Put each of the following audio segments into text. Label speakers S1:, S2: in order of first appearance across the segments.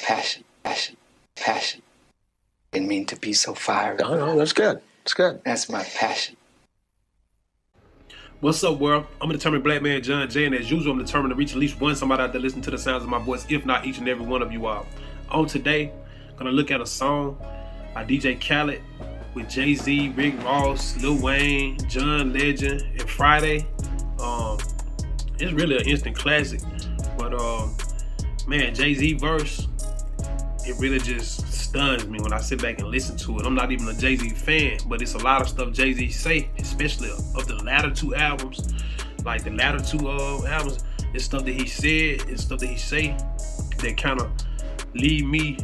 S1: passion. Didn't mean to be so fiery.
S2: No, that's good. It's good.
S1: That's my passion.
S3: What's up, world? I'm a determined black man, John Jay, and as usual, I'm determined to reach at least one somebody out there listening to the sounds of my voice, if not each and every one of you all. On today, I'm gonna look at a song by DJ Khaled with Jayz, Rick Ross, Lil Wayne, John Legend, and Friday. It's really an instant classic, but man, Jayz verse, it really just stuns me when I sit back and listen to it. I'm not even a Jayz fan, but it's a lot of stuff Jayz say, especially of the latter two albums. Like the latter two albums, it's stuff that he said, it's stuff that he say that kind of leave me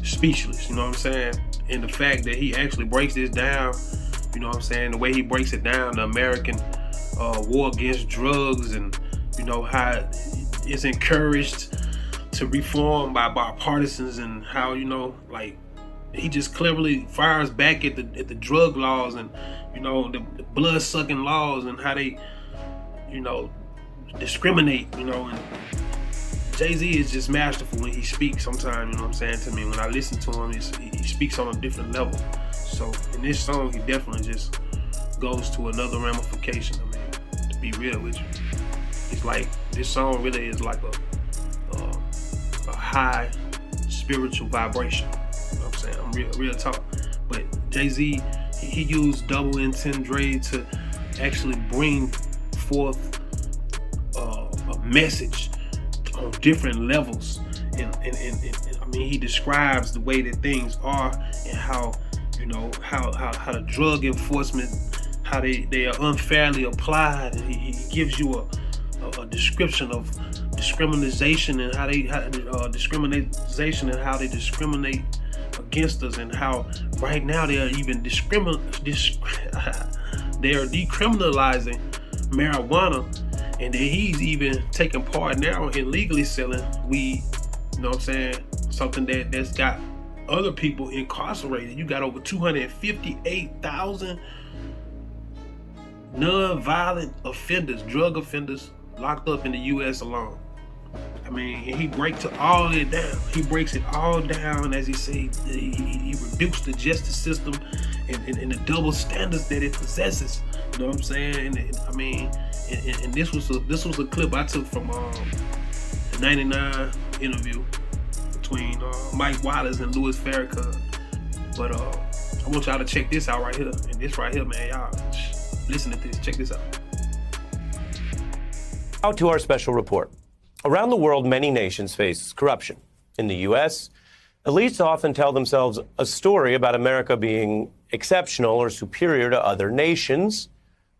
S3: speechless, you know what I'm saying? And the fact that he actually breaks this down, you know what I'm saying? The way he breaks it down, the American war against drugs, and you know how it's encouraged to reform by bipartisans, and how, you know, like he just cleverly fires back at the drug laws, and you know the blood sucking laws, and how they, you know, discriminate, you know. And Jayz is just masterful when he speaks sometimes, you know what I'm saying, to me. When I listen to him, he speaks on a different level. So in this song, he definitely just goes to another ramification. I mean, to be real with you, it's like this song really is like a high spiritual vibration. You know what I'm saying? I'm real talk. But Jayz, he used double entendre to actually bring forth a message on different levels. And I mean, he describes the way that things are, and how, you know, how the drug enforcement, how they are unfairly applied. And he gives you a description of discrimination, and how they discriminate against us, and how right now they are even they are decriminalizing marijuana, and that he's even taking part now in legally selling weed. You know what I'm saying? Something that's got other people incarcerated. You got over 258,000 non-violent offenders, drug offenders, locked up in the U.S. alone. I mean, he breaks all it down. He breaks it all down, as he says. He rebukes the justice system and the double standards that it possesses. You know what I'm saying? And I mean, and this was a clip I took from the '99 interview between Mike Wallace and Louis Farrakhan. But I want y'all to check this out right here. And this right here, man, y'all listen to this. Check this out.
S4: Out to our special report. Around the world, many nations face corruption. In the U.S., elites often tell themselves a story about America being exceptional or superior to other nations,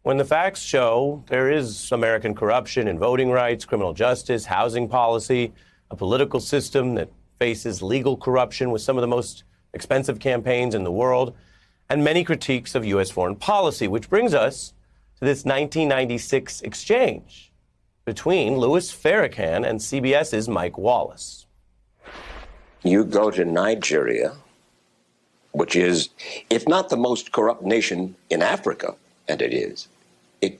S4: when the facts show there is American corruption in voting rights, criminal justice, housing policy, a political system that faces legal corruption with some of the most expensive campaigns in the world, and many critiques of U.S. foreign policy, which brings us to this 1996 exchange between Louis Farrakhan and CBS's Mike Wallace.
S2: You go to Nigeria, which is, if not the most corrupt nation in Africa, and it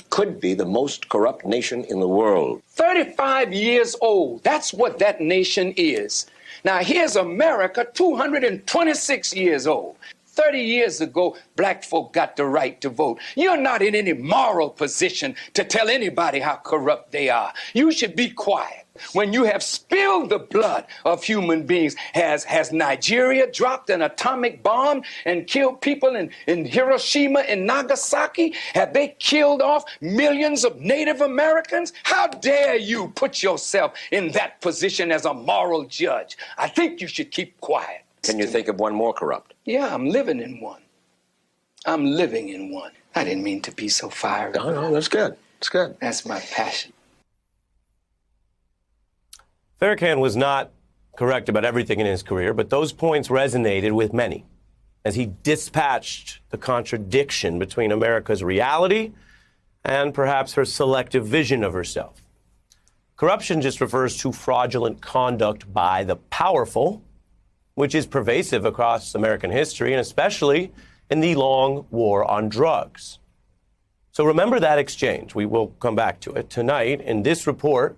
S2: could be the most corrupt nation in the world.
S5: 35 years old, that's what that nation is. Now here's America, 226 years old. 30 years ago, black folk got the right to vote. You're not in any moral position to tell anybody how corrupt they are. You should be quiet. When you have spilled the blood of human beings, has Nigeria dropped an atomic bomb and killed people in Hiroshima and Nagasaki? Have they killed off millions of Native Americans? How dare you put yourself in that position as a moral judge? I think you should keep quiet.
S2: Can you think of one more corrupt?
S5: Yeah, I'm living in one. I'm living in one.
S1: I didn't mean to be so fiery.
S2: No, that's good. It's good.
S1: That's my passion.
S4: Farrakhan was not correct about everything in his career, but those points resonated with many as he dispatched the contradiction between America's reality and perhaps her selective vision of herself. Corruption just refers to fraudulent conduct by the powerful, which is pervasive across American history, and especially in the long war on drugs. So remember that exchange. We will come back to it tonight in this report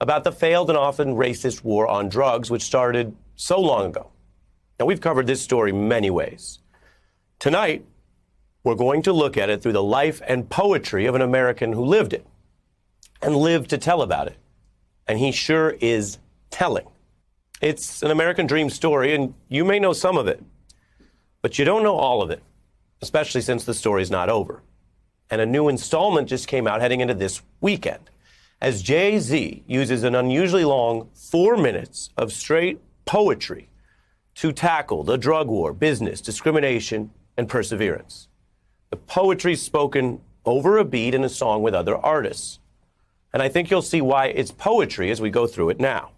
S4: about the failed and often racist war on drugs, which started so long ago. Now, we've covered this story many ways. Tonight, we're going to look at it through the life and poetry of an American who lived it and lived to tell about it. And he sure is telling. It's an American dream story, and you may know some of it, but you don't know all of it, especially since the story's not over. And a new installment just came out heading into this weekend, as Jay-Z uses an unusually long 4 minutes of straight poetry to tackle the drug war, business, discrimination, and perseverance. The poetry's spoken over a beat in a song with other artists. And I think you'll see why it's poetry as we go through it now.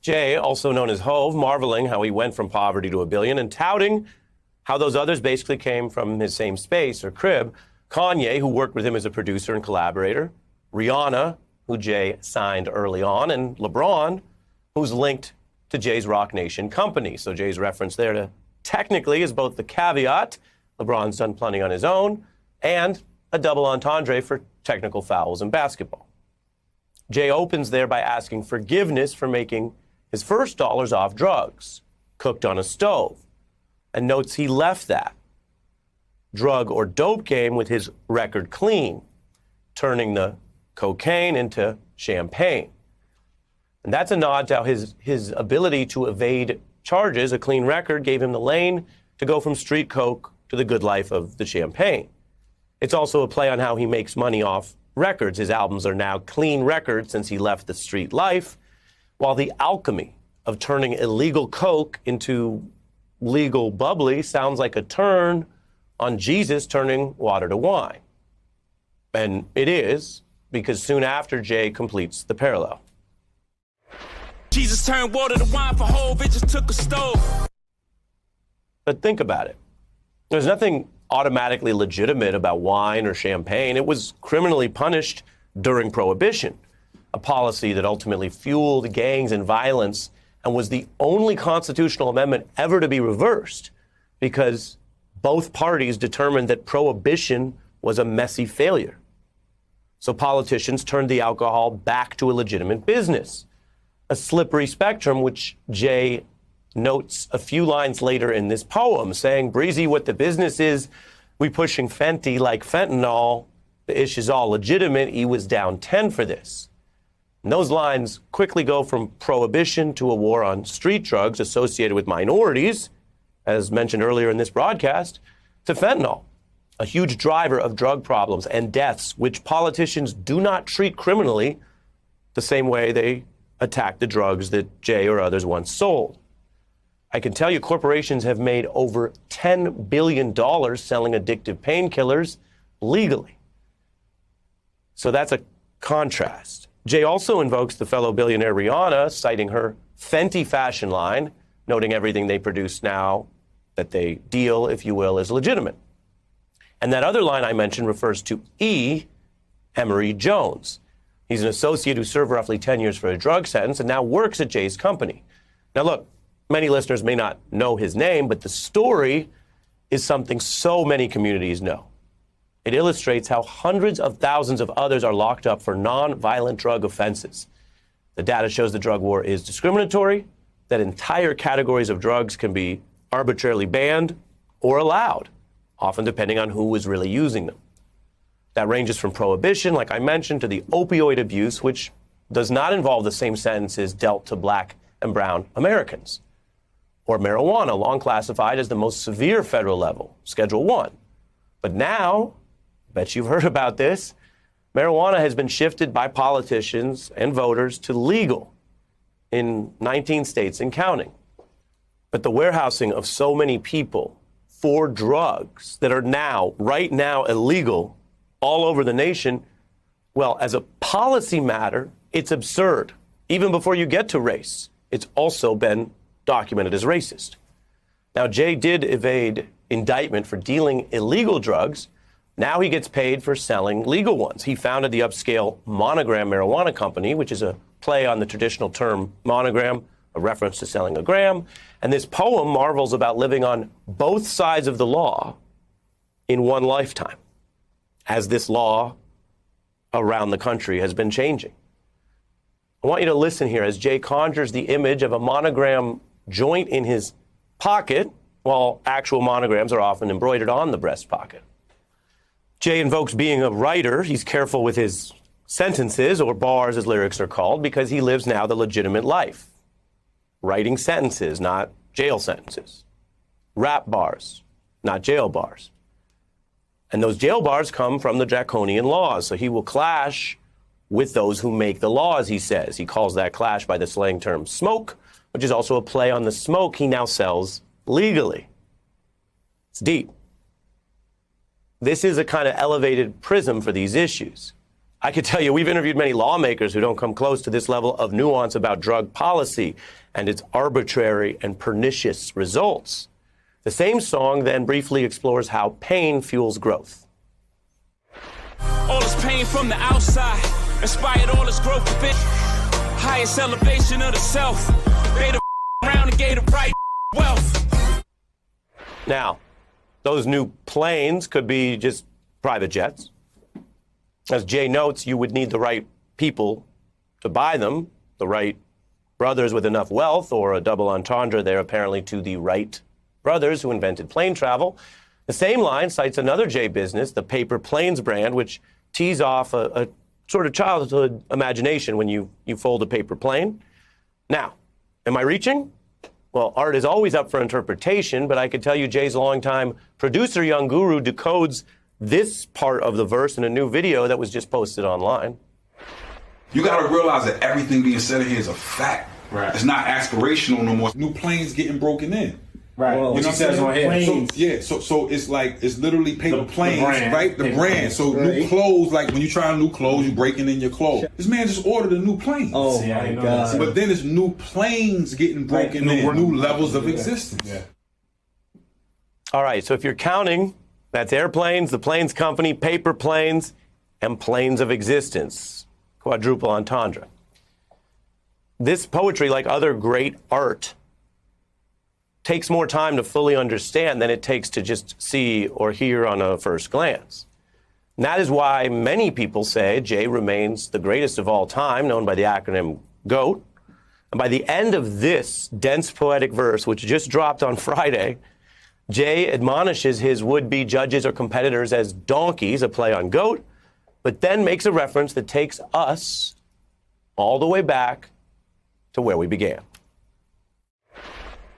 S4: Jay, also known as Hove, marveling how he went from poverty to $1 billion and touting how those others basically came from his same space or crib. Kanye, who worked with him as a producer and collaborator. Rihanna, who Jay signed early on. And LeBron, who's linked to Jay's Rock Nation company. So Jay's reference there to technically is both the caveat, LeBron's done plenty on his own, and a double entendre for technical fouls in basketball. Jay opens there by asking forgiveness for making his first dollars off drugs, cooked on a stove, and notes he left that drug or dope game with his record clean, turning the cocaine into champagne. And that's a nod to how his ability to evade charges, a clean record, gave him the lane to go from street coke to the good life of the champagne. It's also a play on how he makes money off records. His albums are now clean records since he left the street life, while the alchemy of turning illegal coke into legal bubbly sounds like a turn on Jesus turning water to wine. And it is, because soon after Jay completes the parallel.
S6: Jesus turned water to wine for Hove, it just took a stove.
S4: But think about it. There's nothing automatically legitimate about wine or champagne. It was criminally punished during Prohibition, a policy that ultimately fueled gangs and violence and was the only constitutional amendment ever to be reversed because both parties determined that Prohibition was a messy failure. So politicians turned the alcohol back to a legitimate business, a slippery spectrum which Jay notes a few lines later in this poem, saying, breezy what the business is, we pushing Fenty like fentanyl, the ish is all legitimate, he was down 10 for this. And those lines quickly go from Prohibition to a war on street drugs associated with minorities, as mentioned earlier in this broadcast, to fentanyl, a huge driver of drug problems and deaths, which politicians do not treat criminally the same way they attack the drugs that Jay or others once sold. I can tell you corporations have made over $10 billion selling addictive painkillers legally. So that's a contrast. Jay also invokes the fellow billionaire Rihanna, citing her Fenty fashion line, noting everything they produce now that they deal, if you will, is legitimate. And that other line I mentioned refers to E. Emery Jones. He's an associate who served roughly 10 years for a drug sentence and now works at Jay's company. Now look, many listeners may not know his name, but the story is something so many communities know. It illustrates how hundreds of thousands of others are locked up for non-violent drug offenses. The data shows the drug war is discriminatory, that entire categories of drugs can be arbitrarily banned or allowed, often depending on who is really using them. That ranges from prohibition, like I mentioned, to the opioid abuse, which does not involve the same sentences dealt to black and brown Americans. Or marijuana, long classified as the most severe federal level, Schedule 1. But now, I bet you've heard about this, marijuana has been shifted by politicians and voters to legal in 19 states and counting. But the warehousing of so many people for drugs that are now, right now, illegal all over the nation, well, as a policy matter, it's absurd. Even before you get to race, it's also been documented as racist. Now, Jay did evade indictment for dealing illegal drugs. Now he gets paid for selling legal ones. He founded the upscale Monogram Marijuana Company, which is a play on the traditional term monogram, a reference to selling a gram. And this poem marvels about living on both sides of the law in one lifetime, as this law around the country has been changing. I want you to listen here as Jay conjures the image of a monogram joint in his pocket, while actual monograms are often embroidered on the breast pocket. Jay invokes being a writer. He's careful with his sentences, or bars as lyrics are called, because he lives now the legitimate life. Writing sentences, not jail sentences. Rap bars, not jail bars. And those jail bars come from the draconian laws, so he will clash with those who make the laws, he says. He calls that clash by the slang term smoke, which is also a play on the smoke he now sells legally. It's deep. This is a kind of elevated prism for these issues. I could tell you, we've interviewed many lawmakers who don't come close to this level of nuance about drug policy and its arbitrary and pernicious results. The same song then briefly explores how pain fuels growth.
S6: All this pain from the outside inspired all this growth within. Highest elevation of the self. They the around and gave the right wealth.
S4: Now, those new planes could be just private jets. As Jay notes, you would need the right people to buy them, the right brothers with enough wealth, or a double entendre there apparently to the Wright brothers who invented plane travel. The same line cites another Jay business, the Paper Planes brand, which tees off a sort of childhood imagination when you fold a paper plane. Now, am I reaching? Well, art is always up for interpretation, but I could tell you Jay's longtime producer, Young Guru, decodes this part of the verse in a new video that was just posted online.
S7: You gotta realize that everything being said here is a fact. Right. It's not aspirational no more. New planes getting broken in.
S8: Right.
S7: You know what I'm saying? So it's like, it's literally paper planes, right? The brand. So new clothes, like when you try new clothes, you breaking in your clothes. This man just ordered a new plane.
S8: Oh my God.
S7: But then it's new planes getting broken in, new levels of existence. Yeah.
S4: All right, so if you're counting, that's airplanes, the planes company, paper planes, and planes of existence. Quadruple entendre. This poetry, like other great art, takes more time to fully understand than it takes to just see or hear on a first glance. And that is why many people say Jay remains the greatest of all time, known by the acronym GOAT. And by the end of this dense poetic verse, which just dropped on Friday, Jay admonishes his would-be judges or competitors as donkeys, a play on GOAT, but then makes a reference that takes us all the way back to where we began.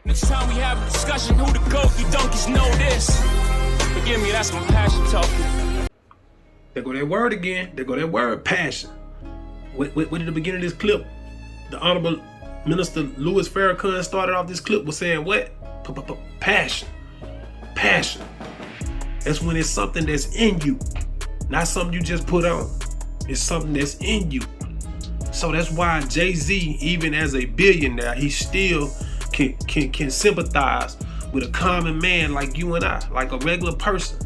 S6: Next time we have a discussion, who the GOAT, you donkeys know this. Forgive me, that's my passion talking.
S3: There go that word again. There go that word, passion. What at the beginning of this clip, the Honorable Minister Louis Farrakhan started off this clip with saying what? Passion. Passion. That's when it's something that's in you. Not something you just put on. It's something that's in you. So that's why Jay-Z, even as a billionaire, he still can sympathize with a common man like you and I, like a regular person.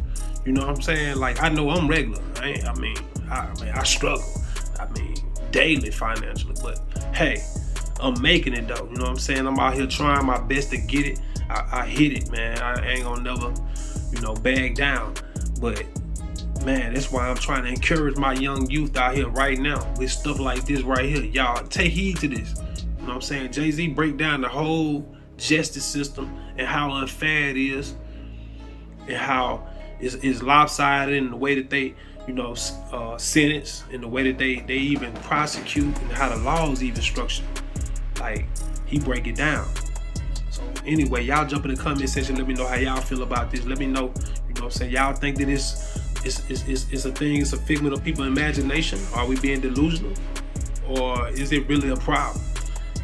S3: You know what I'm saying? Like, I know I'm regular. I struggle. Daily financially, but hey, I'm making it though. You know what I'm saying? I'm out here trying my best to get it. I hit it, man. I ain't gonna never, bag down. But man, that's why I'm trying to encourage my young youth out here right now with stuff like this right here. Y'all take heed to this. You know what I'm saying? Jay-Z break down the whole justice system and how unfair it is and how it's lopsided in the way that they, sentence, and the way that they even prosecute, and how the law is even structured. Like, he break it down. So anyway, y'all jump in the comment section. Let me know how y'all feel about this. Let me know, y'all think that it's a thing, it's a figment of people's imagination? Are we being delusional? Or is it really a problem?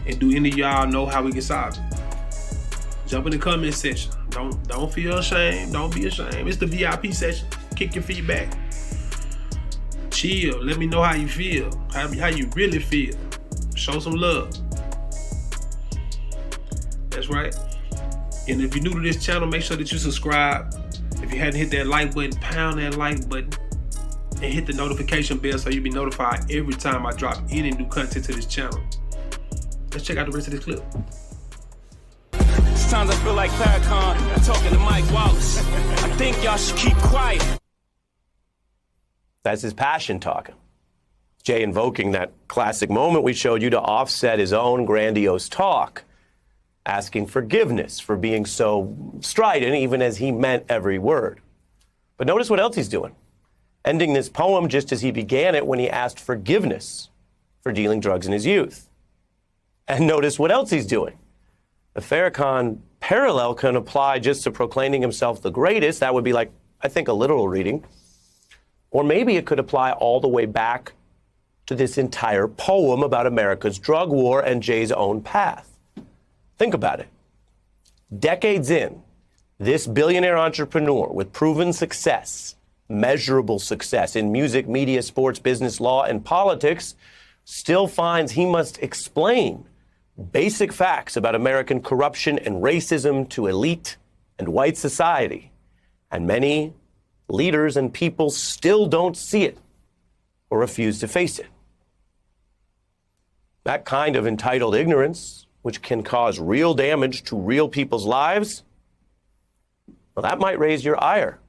S3: And do any of y'all know how we can solve it? Jump in the comment section. Don't feel ashamed. Don't be ashamed. It's the VIP session. Kick your feedback. Chill. Let me know how you feel. How you really feel. Show some love. That's right. And if you're new to this channel, make sure that you subscribe. If you hadn't hit that like button, pound that like button and hit the notification bell so you'll be notified every time I drop any new content to this channel. Let's check out the rest of this clip.
S6: Sometimes I feel like Farrakhan talking to Mike Wallace. I think y'all should keep quiet.
S4: That's his passion talking. Jay invoking that classic moment we showed you to offset his own grandiose talk. asking forgiveness for being so strident, even as he meant every word. But notice what else he's doing. Ending this poem just as he began it when he asked forgiveness for dealing drugs in his youth. And notice what else he's doing. The Farrakhan parallel can apply just to proclaiming himself the greatest. That would be like, I think, a literal reading. Or maybe it could apply all the way back to this entire poem about America's drug war and Jay's own path. Think about it. Decades in, this billionaire entrepreneur with proven success, measurable success in music, media, sports, business, law, and politics, still finds he must explain basic facts about American corruption and racism to elite and white society. And many leaders and people still don't see it or refuse to face it. That kind of entitled ignorance, which can cause real damage to real people's lives, well, that might raise your ire,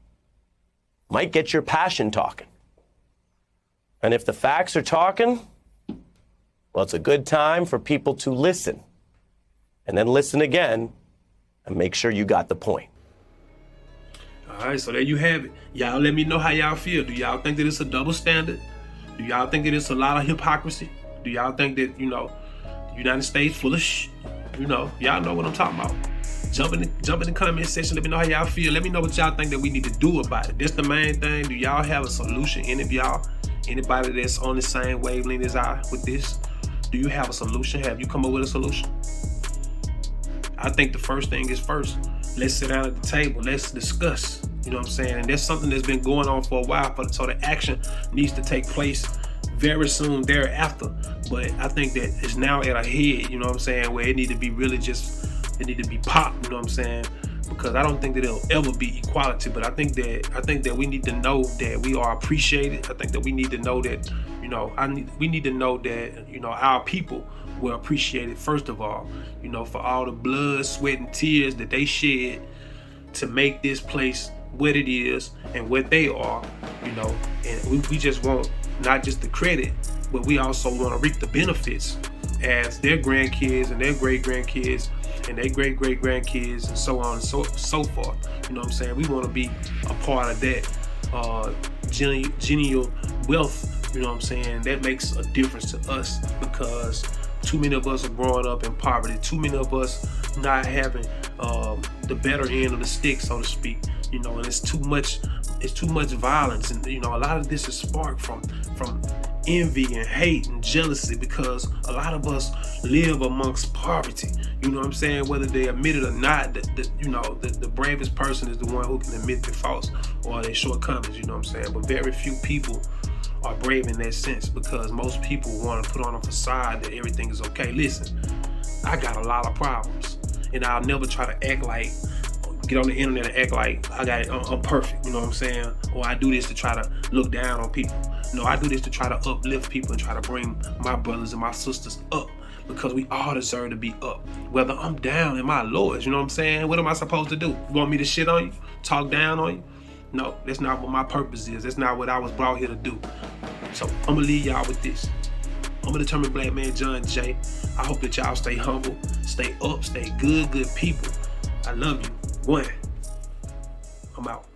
S4: might get your passion talking. And if the facts are talking, well, it's a good time for people to listen, and then listen again and make sure you got the point.
S3: All right, so there you have it. Y'all let me know how y'all feel. Do y'all think that it's a double standard? Do y'all think that it's a lot of hypocrisy? Do y'all think that, the United States full of y'all know what I'm talking about. Jump in the comment section. Let me know how y'all feel. Let me know what y'all think that we need to do about it. That's the main thing. Do y'all have a solution? Any of y'all, anybody that's on the same wavelength as I with this, do you have a solution? Have you come up with a solution? I think the first thing is first. Let's sit down at the table. Let's discuss. You know what I'm saying? And that's something that's been going on for a while. So the action needs to take place very soon thereafter. But I think that it's now at a head, you know what I'm saying, where it need to be really just, it need to be popped, you know what I'm saying? Because I don't think that it'll ever be equality, but I think that we need to know that we are appreciated. I think that we need to know that, we need to know that, our people were appreciated, first of all, for all the blood, sweat, and tears that they shed to make this place what it is and what they are, and we just want not just the credit, but we also want to reap the benefits as their grandkids and their great-grandkids and their great-great-grandkids and so on and so forth. You know what I'm saying? We want to be a part of that genial wealth, you know what I'm saying? That makes a difference to us because too many of us are growing up in poverty. Too many of us not having the better end of the stick, so to speak. And it's too much violence, and a lot of this is sparked from envy and hate and jealousy because a lot of us live amongst poverty. You know what I'm saying? Whether they admit it or not, the bravest person is the one who can admit their faults or their shortcomings. You know what I'm saying? But very few people are brave in that sense because most people want to put on a facade that everything is okay. Listen, I got a lot of problems, and I'll never try to act like. Get on the internet and act like I'm perfect, you know what I'm saying? Or I do this to try to look down on people. No, I do this to try to uplift people and try to bring my brothers and my sisters up because we all deserve to be up. Whether I'm down in my lowest, you know what I'm saying? What am I supposed to do? You want me to shit on you? Talk down on you? No, that's not what my purpose is. That's not what I was brought here to do. So I'm gonna leave y'all with this. I'm a determined black man, John Jay. I hope that y'all stay humble, stay up, stay good people. I love you. One. I'm out.